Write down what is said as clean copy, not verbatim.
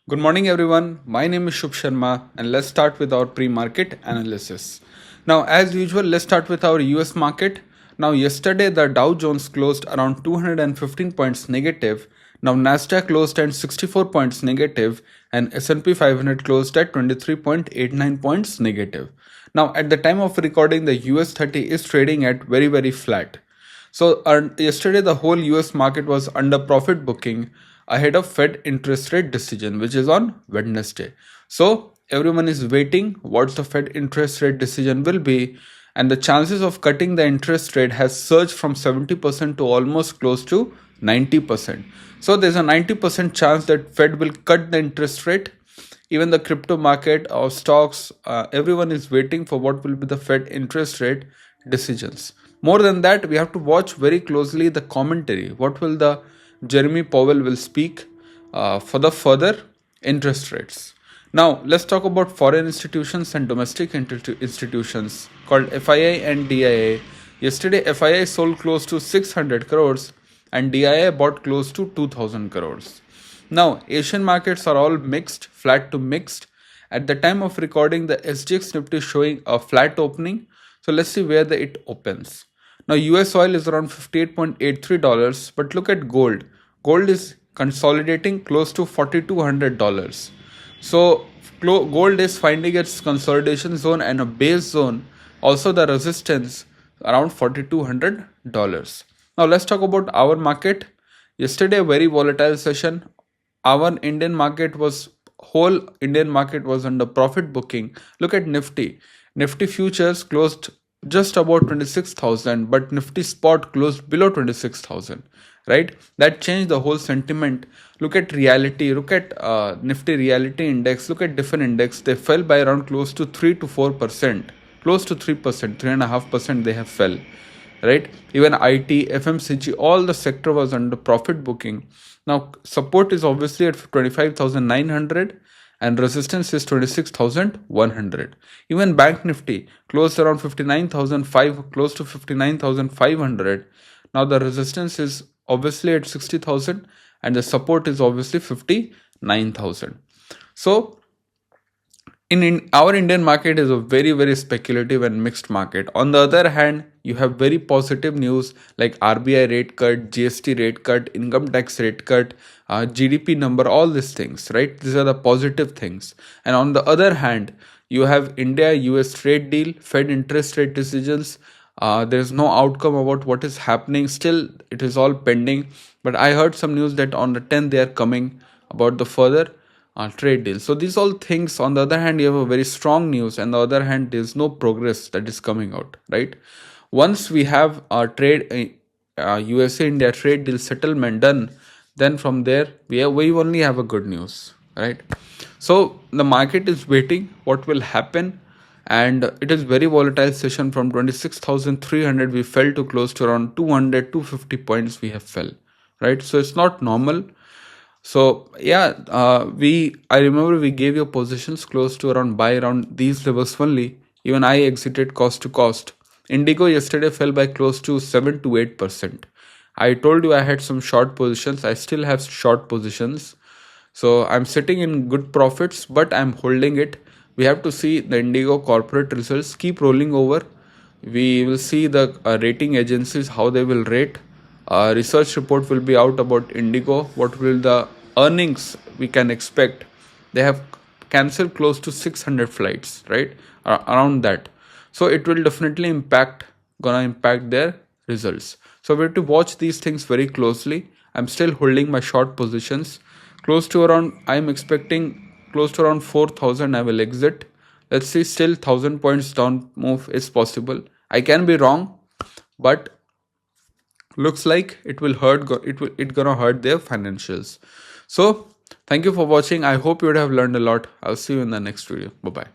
Good morning, everyone. My name is Shubh Sharma, and let's start with our pre market analysis. Now, as usual, let's start with our US market. Now, yesterday the Dow Jones closed around 215 points negative. Now, Nasdaq closed at 64 points negative, and S&P 500 closed at 23.89 points negative. Now, at the time of recording, the US 30 is trading at very flat. So yesterday the whole US market was under profit booking ahead of Fed interest rate decision, which is on Wednesday. So everyone is waiting what the Fed interest rate decision will be, and the chances of cutting the interest rate has surged from 70% to almost close to 90%. So there's a 90% chance that Fed will cut the interest rate. Even the crypto market or stocks, everyone is waiting for what will be the Fed interest rate decisions. More than that, we have to watch very closely the commentary. What will the Jeremy Powell will speak for the further interest rates. Now, let's talk about foreign institutions and domestic institutions called FII and DIA. Yesterday, FII sold close to 600 crores and DIA bought close to 2000 crores. Now, Asian markets are all mixed, flat to mixed. At the time of recording, the SGX Nifty is showing a flat opening. So let's see where it opens. Now, US oil is around $58.83, but look at gold. Gold is consolidating close to $4,200. So gold is finding its consolidation zone and a base zone, also the resistance around $4,200. Now let's talk about our market. Yesterday, a very volatile session. Our whole Indian market was under profit booking. Look at Nifty. Nifty futures closed just about 26,000, but Nifty spot closed below 26,000, right? That changed the whole sentiment. Look at reality, look at Nifty reality index, look at different index. They fell by around close to 3 to 4%, close to 3%, 3.5% they have fell, right? Even IT, FMCG, all the sector was under profit booking. Now, support is obviously at 25,900 and resistance is 26,100. Even Bank Nifty closed around 59,500, close to 59,500. Now, the resistance is obviously at 60,000 and the support is obviously 59,000. So, in our Indian market is a very speculative and mixed market. On the other hand, you have very positive news like RBI rate cut, GST rate cut, income tax rate cut, GDP number, all these things, right? These are the positive things. And on the other hand, you have India-US trade deal, Fed interest rate decisions. There is no outcome about what is happening. Still, it is all pending. But I heard some news that on the 10th they are coming about the further trade deal. So these all things, on the other hand, you have a very strong news, and on the other hand, there is no progress that is coming out, right? Once we have our USA-India trade deal settlement done, then from there we only have a good news, right? So the market is waiting what will happen, and it is very volatile session. From 26,300 we fell to close to around 250 points we have fell, right? So it's not normal. So yeah, I remember we gave you positions close to around buy around these levels only. Even I exited cost to cost. Indigo yesterday fell by close to 7 to 8%. I told you I had some short positions. I still have short positions. So I'm sitting in good profits, but I'm holding it. We have to see the Indigo corporate results keep rolling over. We will see the rating agencies, how they will rate. Research report will be out about Indigo. What will the earnings we can expect? They have cancelled close to 600 flights, right? Around that. So it will definitely gonna impact their results. So we have to watch these things very closely. I'm still holding my short positions. I'm expecting close to around 4,000 I will exit. Let's see, still 1,000 points down move is possible. I can be wrong, but looks like it will hurt. It gonna hurt their financials. So thank you for watching. I hope you would have learned a lot. I'll see you in the next video. Bye bye.